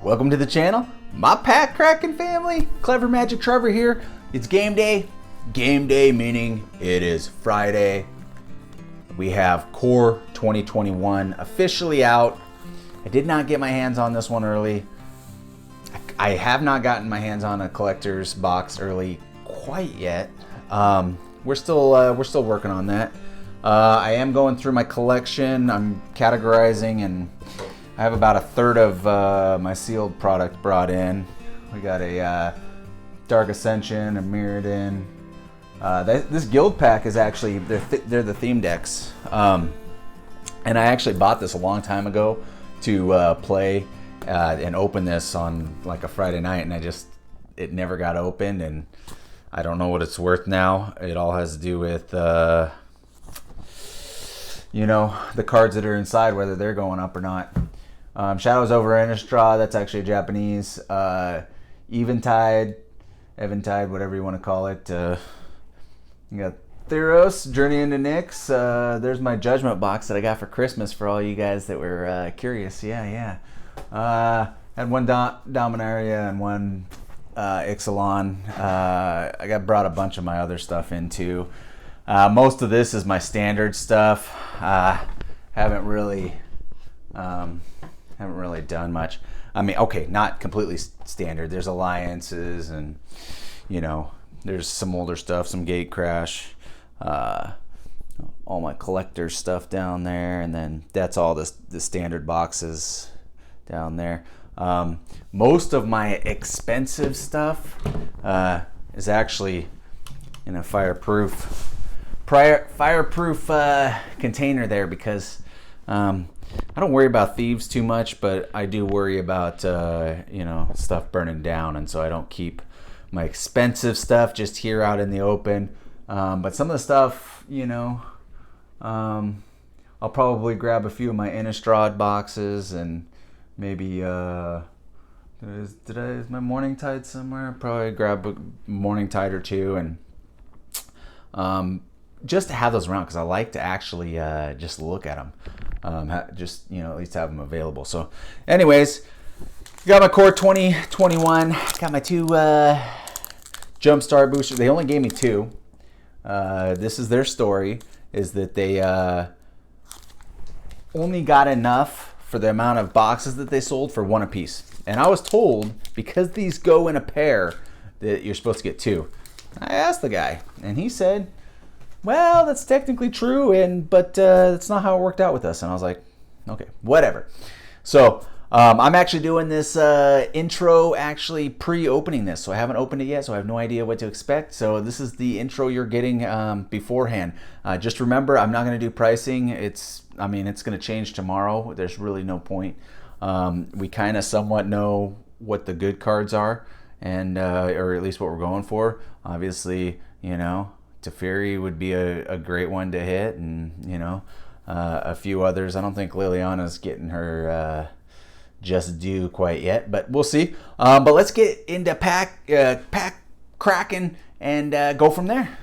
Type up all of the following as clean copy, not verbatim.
Welcome to the channel, my pack cracking family. Clever Magic Trevor here. It's game day. Game day meaning it is Friday. We have Core 2021 officially out. I did not get my hands on this one early. I have not gotten my hands on a collector's box early quite yet. We're still working on that. I am going through my collection. I'm categorizing, and I have about a third of my sealed product brought in. We got a Dark Ascension, a Mirrodin. This guild pack is actually, they're the theme decks. And I actually bought this a long time ago to play and open this on like a Friday night, and it never got opened, and I don't know what it's worth now. It all has to do with the cards that are inside, whether they're going up or not. Shadows over Innistrad, that's actually Japanese. Eventide, whatever you want to call it. You got Theros, Journey into Nyx. There's my Judgment box that I got for Christmas for all you guys that were curious. Yeah. Had one Dominaria and one Ixalan. I brought a bunch of my other stuff in too. Most of this is my standard stuff. Haven't really done much. I mean, okay, not completely standard. There's alliances, and there's some older stuff, some Gatecrash, all my collector stuff down there, and then that's all the standard boxes down there. Most of my expensive stuff is actually in a fireproof container there, because I don't worry about thieves too much, but I do worry about stuff burning down, and so I don't keep my expensive stuff just here out in the open. But some of the stuff, I'll probably grab a few of my Innistrad boxes, and maybe is my Morning Tide somewhere? Probably grab a Morning Tide or two, and just to have those around, because I like to actually just look at them. At least have them available. So anyways, got my Core 2021. Got my two Jumpstart boosters. They only gave me two. This is their story, is that they only got enough for the amount of boxes that they sold for one apiece. And I was told, because these go in a pair, that you're supposed to get two. I asked the guy, and he said, well, that's technically true, but that's not how it worked out with us. And I was like, okay, whatever. So I'm actually doing this intro, actually pre-opening this. So I haven't opened it yet, so I have no idea what to expect. So this is the intro you're getting beforehand. Just remember, I'm not going to do pricing. It's going to change tomorrow. There's really no point. We kind of somewhat know what the good cards are, and or at least what we're going for. Obviously, Teferi would be a great one to hit, and a few others. I don't think Liliana's getting her just due quite yet, but we'll see. But let's get into pack cracking and go from there.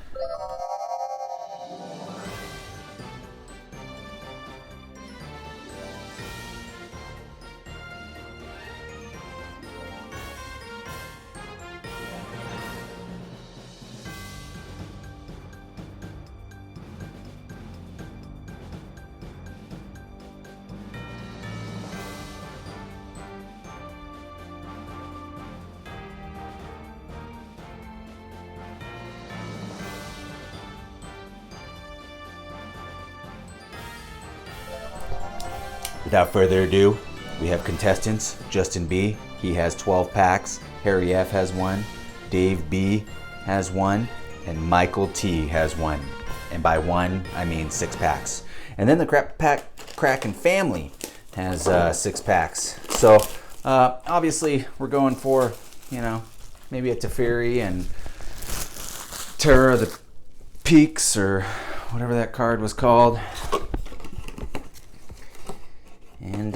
Without further ado, we have contestants. Justin B, he has 12 packs. Harry F has one. Dave B has one. And Michael T has one. And by one, I mean 6 packs. And then the Pack Kraken family has 6 packs. So obviously we're going for, maybe a Teferi and Terror of the Peaks, or whatever that card was called. And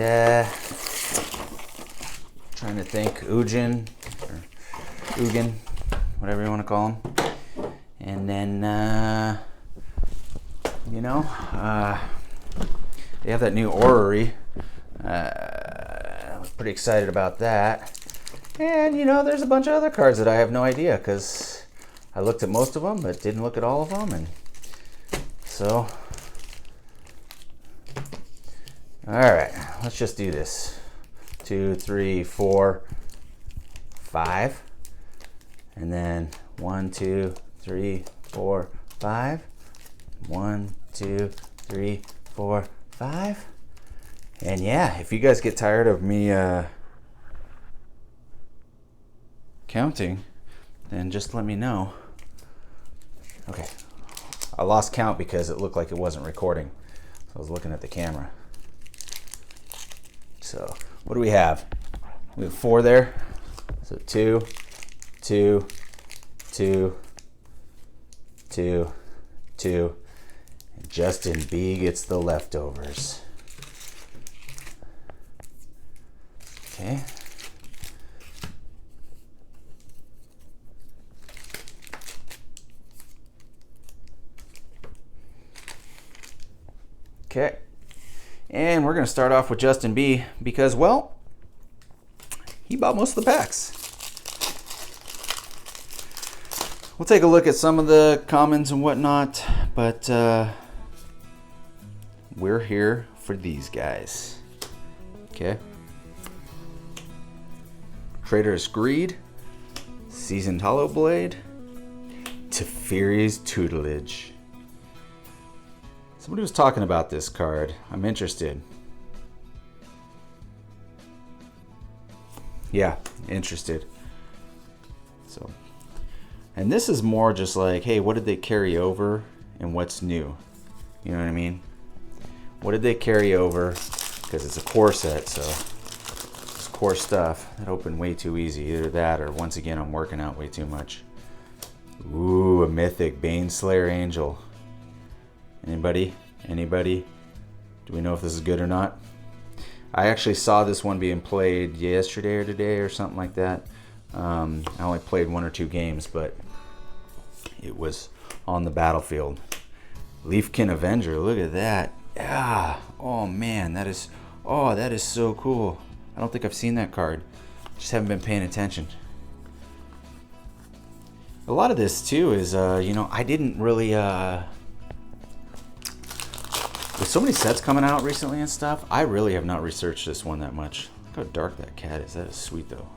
trying to think, Ugin, whatever you want to call him. And then, they have that new orrery. pretty excited about that. And, you know, there's a bunch of other cards that I have no idea because I looked at most of them but didn't look at all of them. And so, all right, let's just do this. 2, 3, 4, 5. And then 1, 2, 3, 4, 5. 1, 2, 3, 4, 5. And yeah, if you guys get tired of me counting, then just let me know. Okay, I lost count because it looked like it wasn't recording. So I was looking at the camera. So what do we have? We have 4 there. So 2, 2, 2, 2, 2. And Justin B gets the leftovers. Okay. Okay. And we're going to start off with Justin B because, well, he bought most of the packs. We'll take a look at some of the commons and whatnot, but we're here for these guys. Okay. Traitorous Greed, Seasoned Hollow Blade, Teferi's Tutelage. Somebody was talking about this card. I'm interested. Yeah, interested. So, and this is more just like, hey, what did they carry over and what's new? You know what I mean? What did they carry over? Because it's a core set, so it's core stuff that opened way too easy. Either that or once again, I'm working out way too much. Ooh, a mythic Baneslayer Angel. Anybody? Anybody? Do we know if this is good or not? I actually saw this one being played yesterday or today or something like that. I only played 1 or 2 games, but it was on the battlefield. Leafkin Avenger, look at that. Yeah. Oh man, that is so cool. I don't think I've seen that card. Just haven't been paying attention. A lot of this too is, you know, I didn't really, with so many sets coming out recently and stuff, I really have not researched this one that much. Look how dark that cat is. That is sweet though.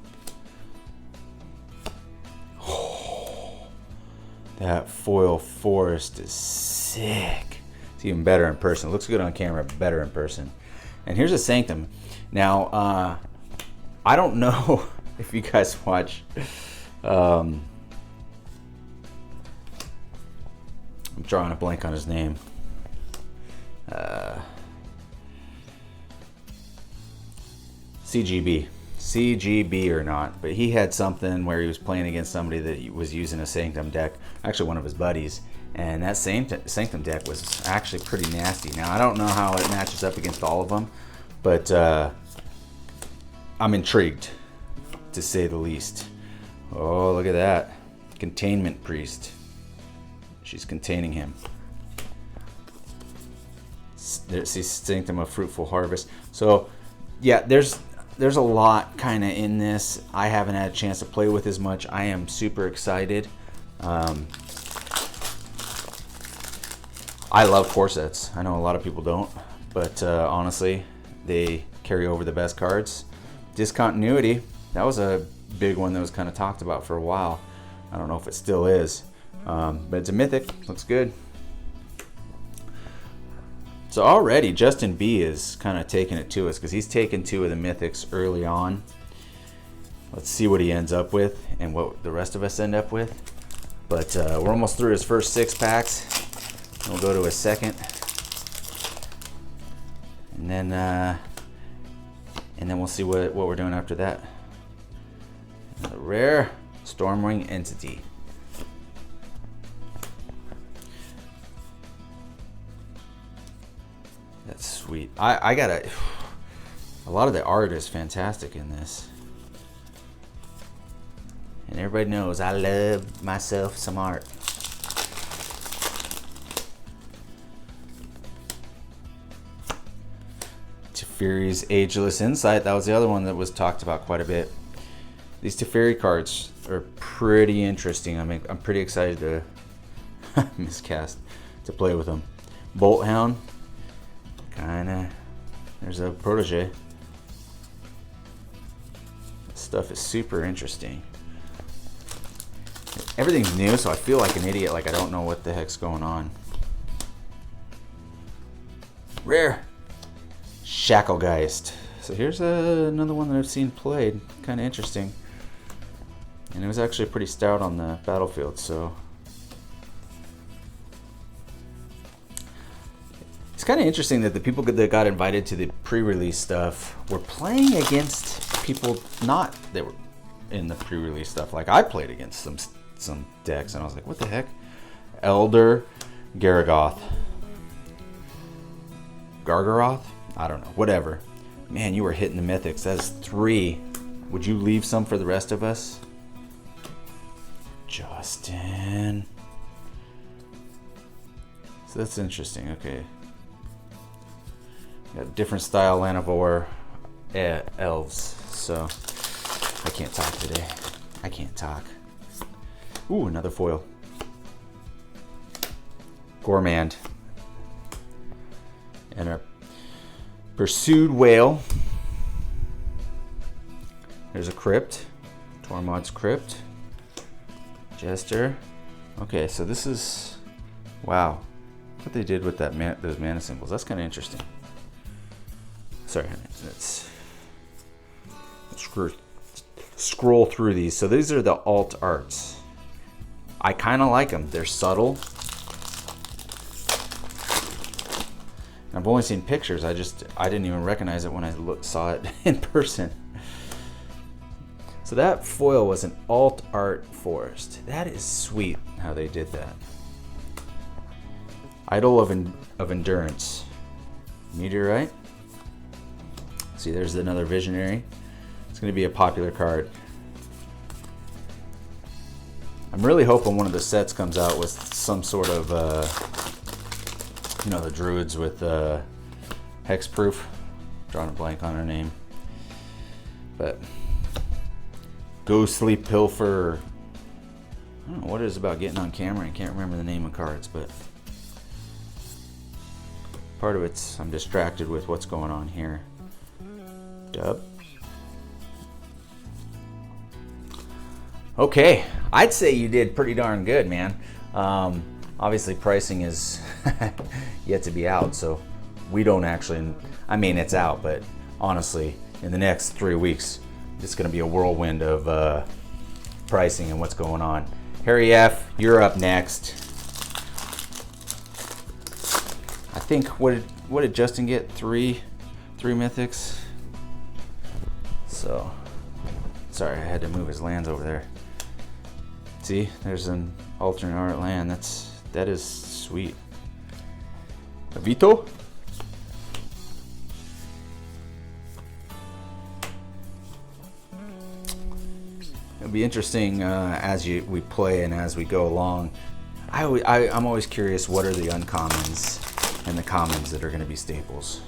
Oh, that foil forest is sick. It's even better in person. It looks good on camera, but better in person. And here's a Sanctum. Now, I don't know if you guys watch. I'm drawing a blank on his name. CGB or not, but he had something where he was playing against somebody that was using a Sanctum deck, actually one of his buddies, and that Sanctum deck was actually pretty nasty. Now I don't know how it matches up against all of them, but I'm intrigued to say the least. Oh, look at that. Containment Priest. She's containing him. See, Sanctum of Fruitful Harvest. So yeah, there's a lot kind of in this. I haven't had a chance to play with as much. I am super excited. I love core sets. I know a lot of people don't, but honestly, they carry over the best cards. Discontinuity, that was a big one that was kind of talked about for a while. I don't know if it still is, but it's a mythic. Looks good. So already Justin B is kind of taking it to us because he's taken 2 of the mythics early on. Let's see what he ends up with and what the rest of us end up with. But we're almost through his first 6 packs. We'll go to his second, and then we'll see what we're doing after that. A rare Stormwing Entity. That's sweet. I gotta. A lot of the art is fantastic in this, and everybody knows I love myself some art. Teferi's Ageless Insight. That was the other one that was talked about quite a bit. These Teferi cards are pretty interesting. I mean, I'm pretty excited to miscast to play with them. Bolt Hound, kinda. There's a protege. This stuff is super interesting. Everything's new, so I feel like an idiot, like I don't know what the heck's going on. Rare Shacklegeist. So here's another one that I've seen played. Kind of interesting. And it was actually pretty stout on the battlefield, so. It's kind of interesting that the people that got invited to the pre-release stuff were playing against people not that were in the pre-release stuff. Like I played against some decks, and I was like, what the heck? Elder Gargaroth. Gargaroth? I don't know. Whatever. Man, you were hitting the mythics. That's 3. Would you leave some for the rest of us? Justin. So that's interesting. Okay. Got different style Llanowar elves. So I can't talk today. I can't talk. Ooh, another foil. Gormand. And a Pursued Whale. There's a Crypt. Tormod's Crypt. Jester. Okay, so this is... Wow. What they did with that those mana symbols. That's kind of interesting. Sorry, let's scroll through these. So these are the alt arts. I kind of like them. They're subtle. I've only seen pictures. I didn't even recognize it when I saw it in person. So that foil was an alt art forest. That is sweet how they did that. Idol of Endurance. Meteorite. See, there's another Visionary. It's going to be a popular card. I'm really hoping one of the sets comes out with some sort of, you know, the druids with hexproof. Drawing a blank on her name. But Ghostly Pilfer. I don't know what it is about getting on camera. I can't remember the name of cards, but part of it's I'm distracted with what's going on here. Dub. Okay, I'd say you did pretty darn good, man. Obviously, pricing is yet to be out, so we don't actually. I mean, it's out, but honestly, in the next 3 weeks, it's going to be a whirlwind of pricing and what's going on. Harry F., you're up next. I think what did Justin get? Three mythics. So, sorry, I had to move his lands over there. See, there's an alternate art land. That is sweet. Vito. It'll be interesting as we play and as we go along. I'm always curious, what are the uncommons and the commons that are going to be staples?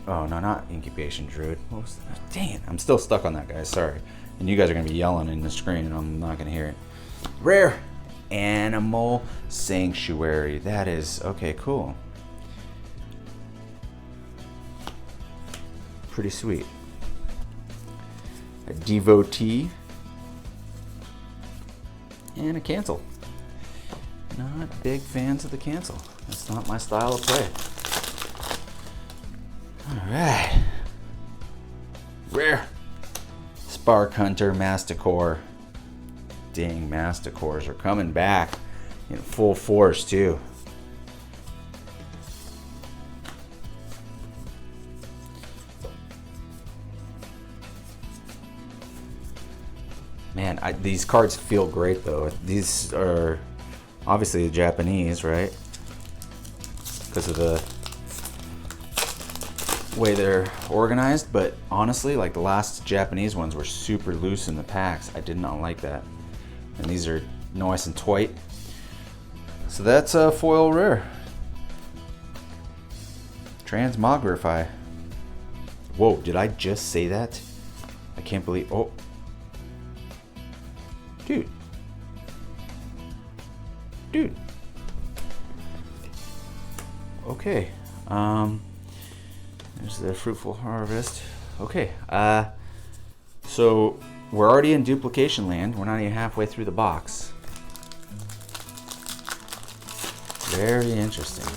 Oh no, not Incubation Druid. What was that? Dang it, I'm still stuck on that, guys. Sorry. And you guys are going to be yelling in the screen, and I'm not going to hear it. Rare Animal Sanctuary. That is okay. Cool. Pretty sweet. A Devotee and a Cancel. Not big fans of the Cancel. That's not my style of play. Alright. Rare Spark Hunter Masticore. Dang, Masticores are coming back in full force too. Man, these cards feel great though. These are obviously Japanese, right? Because of the way they're organized, but honestly, like the last Japanese ones were super loose in the packs. I did not like that. And these are nice and tight. So that's a foil rare. Transmogrify. Whoa, did I just say that? I can't believe. Oh. Dude. Okay. There's the Fruitful Harvest. Okay. So we're already in duplication land. We're not even halfway through the box. Very interesting.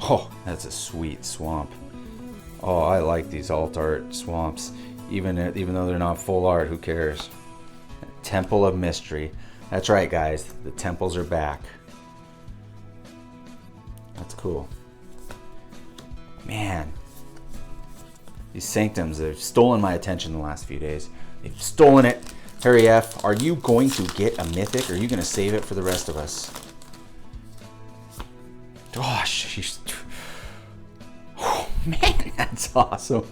Oh, that's a sweet swamp. Oh, I like these alt art swamps. Even though they're not full art, who cares? Temple of Mystery. That's right, guys. The temples are back. That's cool. Man. These sanctums have stolen my attention the last few days. They've stolen it. Harry F., are you going to get a mythic or are you going to save it for the rest of us? Gosh. Oh, man, that's awesome.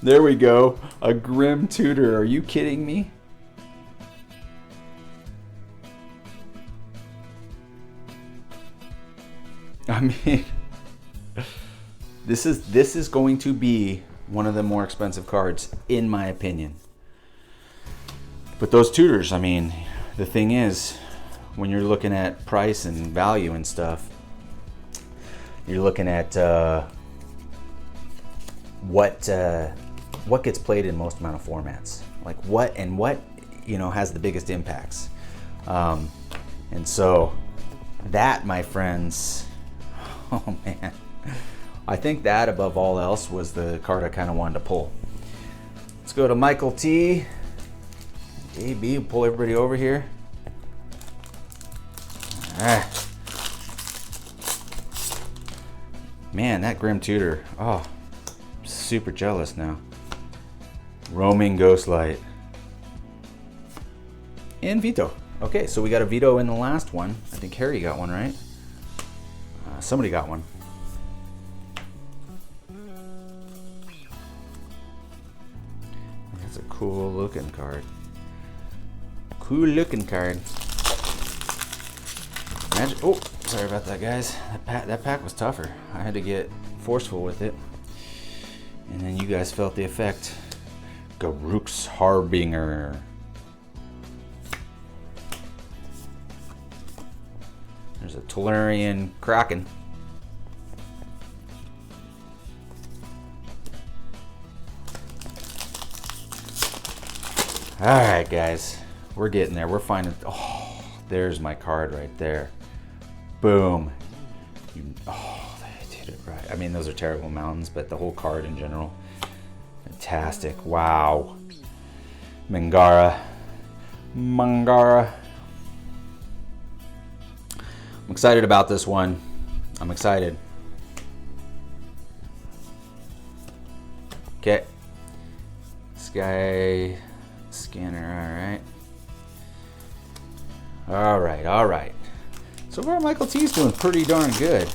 There we go. A Grim Tutor. Are you kidding me? I mean, this is going to be one of the more expensive cards, in my opinion. But those tutors, I mean, the thing is, when you're looking at price and value and stuff, you're looking at what gets played in most amount of formats, like what has the biggest impacts, and so that, my friends, oh man, I think that above all else was the card I kind of wanted to pull. Let's go to Michael T. AB, pull everybody over here. Man, that Grim Tutor. Oh, I'm super jealous now. Roaming Ghostlight. And Veto. Okay, so we got a Veto in the last one. I think Harry got one, right? Somebody got one. That's a cool looking card. Cool looking card. Imagine, oh, sorry about that, guys. That pack was tougher. I had to get forceful with it. And then you guys felt the effect. Garruk's Harbinger. There's a Tolarian Kraken. Alright, guys. We're getting there. We're finding... Oh, there's my card right there. Boom. Oh, they did it right. I mean, those are terrible mountains, but the whole card in general. Fantastic. Wow. Mangara. I'm excited about this one. I'm excited. Okay. Sky Scanner, all right. So far, Michael T's doing pretty darn good.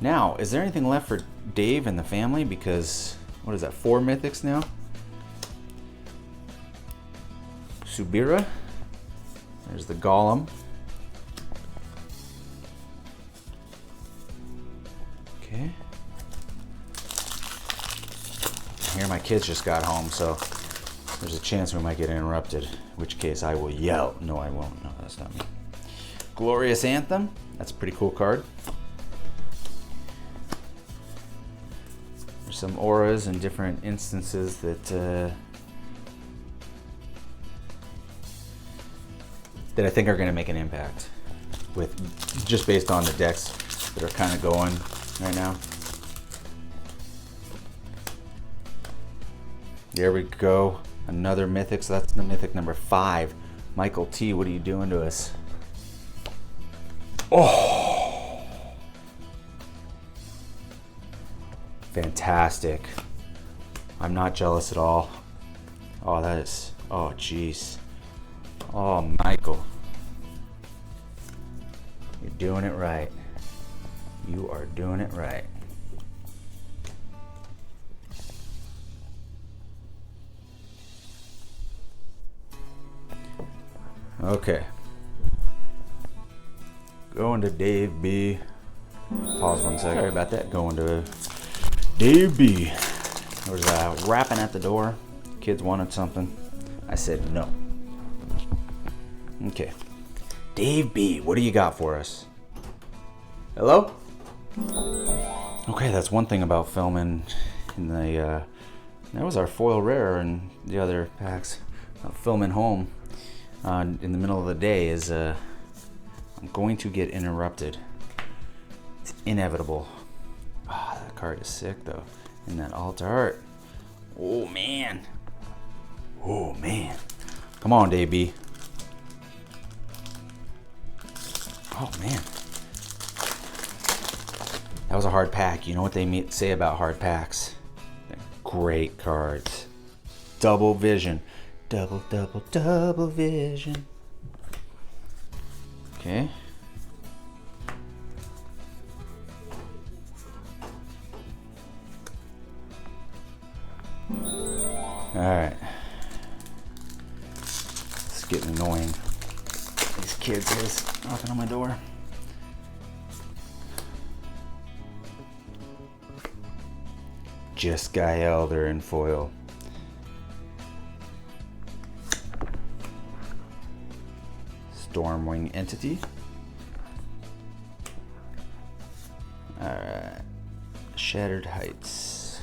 Now, is there anything left for Dave and the family? Because, what is that, 4 mythics now? Subira. There's the Golem. Okay. Here, my kids just got home, so there's a chance we might get interrupted, in which case I will yell. No, I won't. No, that's not me. Glorious Anthem. That's a pretty cool card. There's some auras and different instances that I think are going to make an impact, with just based on the decks that are kind of going right now. There we go. Another mythic. So that's the mythic number 5. Michael T, what are you doing to us? Oh, fantastic. I'm not jealous at all. Oh, that is, oh jeez. Oh, Michael, you're doing it right. You are doing it right. Okay. Going to Dave B. Pause 1 second. Sorry about that. Going to Dave B. There was rapping at the door. Kids wanted something. I said no. Okay. Dave B, what do you got for us? Hello? Okay, that's one thing about filming in the, that was our foil rare and the other packs. Filming home in the middle of the day is, I'm going to get interrupted. It's inevitable. Ah, that card is sick though. And that alt art. Oh man. Oh man. Come on, Dave B. Oh man. That was a hard pack. You know what they say about hard packs? They're great cards. Double vision. Double vision. Okay. Alright. It's getting annoying. These kids is knocking on my door. Just Guy Elder in foil. Stormwing Entity. Alright. Shattered Heights.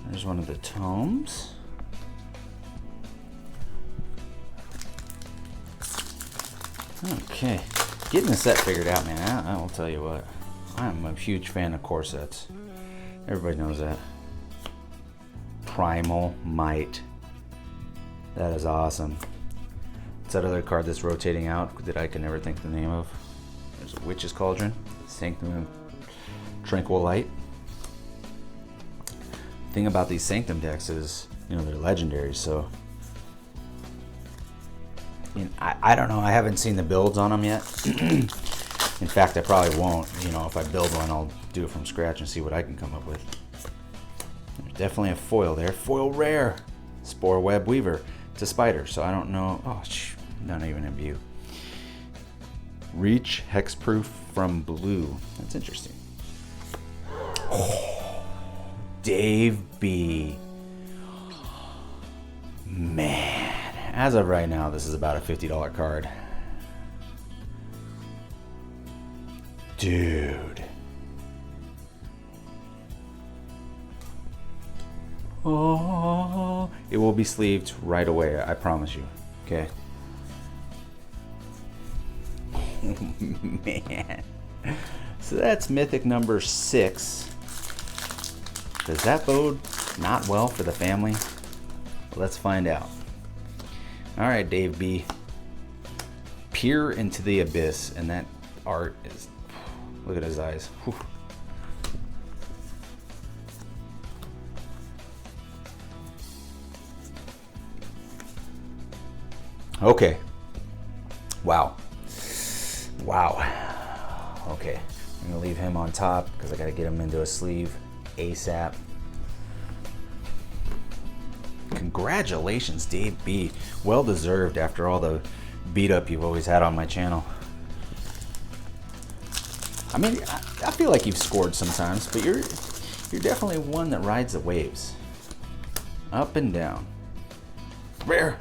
There's one of the tomes. Okay. Getting the set figured out, man. I will tell you what. I'm a huge fan of core sets. Everybody knows that. Primal Might. That is awesome. It's that other card that's rotating out that I can never think the name of. There's a Witch's Cauldron. Sanctum Tranquil Light. The thing about these Sanctum decks is, you know, they're legendaries, so I don't know. I haven't seen the builds on them yet. In fact, I probably won't. You know, if I build one, I'll do it from scratch and see what I can come up with. There's definitely a foil there. Foil rare. Spore Web Weaver. It's a spider, so I don't know. Oh, not even a view. Reach Hexproof from Blue. That's interesting. Oh, Dave B. Man. As of right now, this is about a $50 card. Dude. Oh, it will be sleeved right away, I promise you. Okay. Man. So that's Mythic number 6. Does that bode not well for the family? Let's find out. All right, Dave B. Peer into the abyss, and that art is, look at his eyes. Whew. Okay. Wow. Okay, I'm gonna leave him on top because I gotta get him into a sleeve ASAP. Congratulations, Dave B. Well deserved after all the beat up you've always had on my channel. I mean, I feel like you've scored sometimes, but you're definitely one that rides the waves. Up and down. Rare.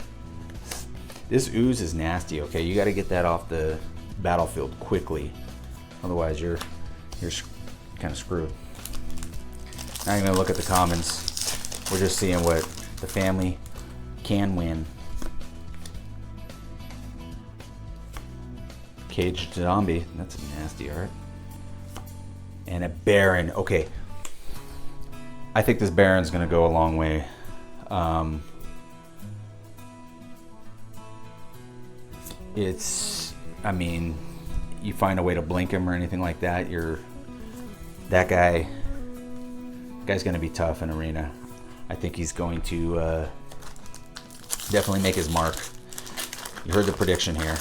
This ooze is nasty, okay? You got to get that off the battlefield quickly. Otherwise, you're kind of screwed. Now I'm going to look at the commons. We're just seeing what the family can win. Caged Zombie. That's a nasty art. And a Baron. Okay. I think this Baron's going to go a long way. I mean, you find a way to blink him or anything like that, that guy's going to be tough in Arena. I think he's going to definitely make his mark. You heard the prediction here.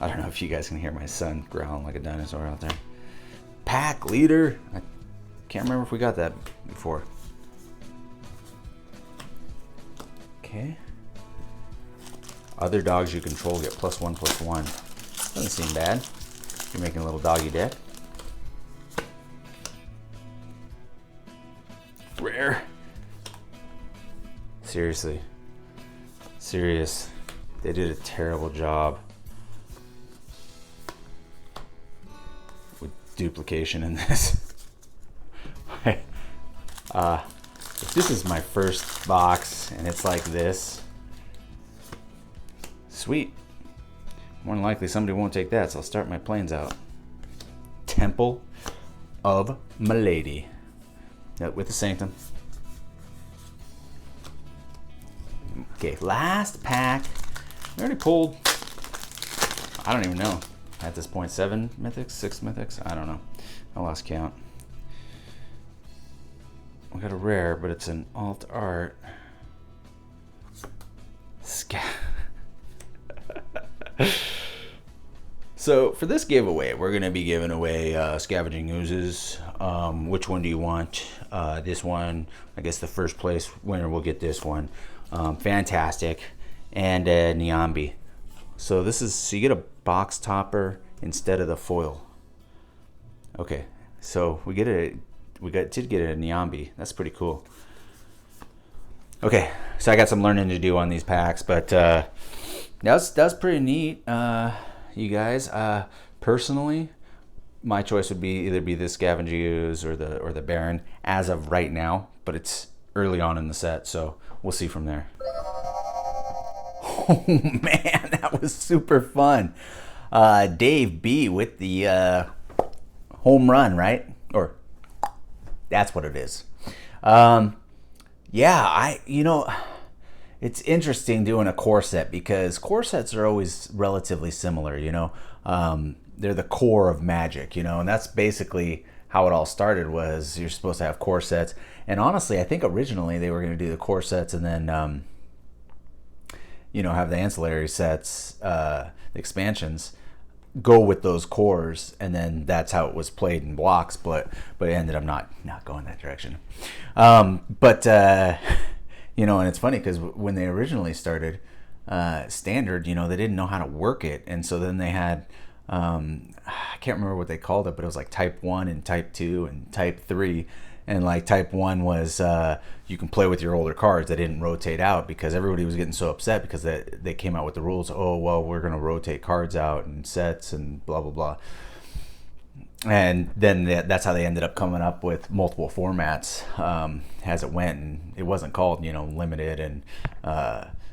I don't know if you guys can hear my son growling like a dinosaur out there. Pack leader. I can't remember if we got that before. Okay. Other dogs you control get +1/+1. Doesn't seem bad. You're making a little doggy deck. Rare. Seriously. Serious. They did a terrible job with duplication in this. If this is my first box and it's like this, sweet. More than likely somebody won't take that, so I'll start my planes out. Temple of Milady. With the Sanctum. Okay, last pack. We already pulled, I don't even know, at this point, 7 mythics, 6 mythics? I don't know. I lost count. We got a rare, but it's an alt art. So for this giveaway, we're going to be giving away Scavenging Oozes. Which one do you want? This one. I guess the first place winner will get this one. Fantastic. And Niambi. So this is, so you get a box topper instead of the foil. Okay, so did get a Niambi. That's pretty cool. Okay, so I got some learning to do on these packs, but that's pretty neat. You guys, personally, my choice would be either this Scavenging Ooze or the Baron as of right now, but it's early on in the set, so we'll see from there. Oh man, that was super fun. Dave B with the home run, right? Or that's what it is. Yeah, it's interesting doing a core set because core sets are always relatively similar, they're the core of Magic, and that's basically how it all started. Was you're supposed to have core sets, and honestly I think originally they were going to do the core sets and then have the ancillary sets, the expansions go with those cores, and then that's how it was played in blocks, but it ended up not going that direction. And it's funny because when they originally started standard, they didn't know how to work it, and so then they had I can't remember what they called it, but it was like type 1 and type 2 and type 3. And like type 1 was you can play with your older cards that didn't rotate out, because everybody was getting so upset because they came out with the rules, oh well, we're going to rotate cards out and sets and blah blah blah. And then that's how they ended up coming up with multiple formats as it went, and it wasn't called limited and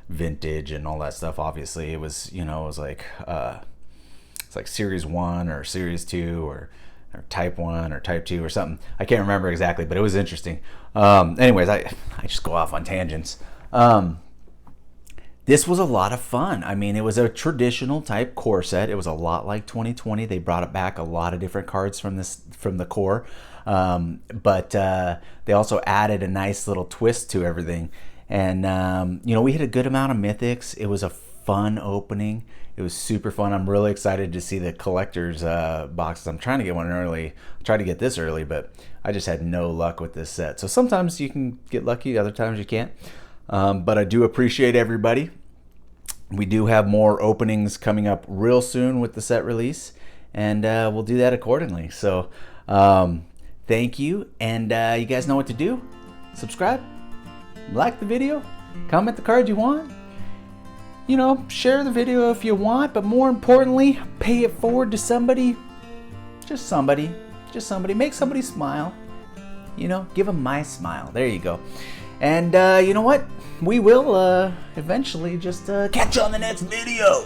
vintage and all that stuff. Obviously it was it was like it's like series 1 or series 2 or type 1 or type 2 or something. I can't remember exactly, but it was interesting. Anyways, I just go off on tangents. This was a lot of fun. I mean, it was a traditional type core set. It was a lot like 2020. They brought it back, a lot of different cards from the core, but they also added a nice little twist to everything. And we hit a good amount of mythics. It was a fun opening. It was super fun. I'm really excited to see the collector's boxes. I'm trying to get one early. I tried to get this early, but I just had no luck with this set. So sometimes you can get lucky, other times you can't. But I do appreciate everybody. We do have more openings coming up real soon with the set release, and we'll do that accordingly. So thank you, and you guys know what to do. Subscribe, like the video, comment the card you want. Share the video if you want, but more importantly, pay it forward to somebody. Just somebody. Make somebody smile. Give them my smile. There you go. And you know what? We will eventually just catch you on the next video.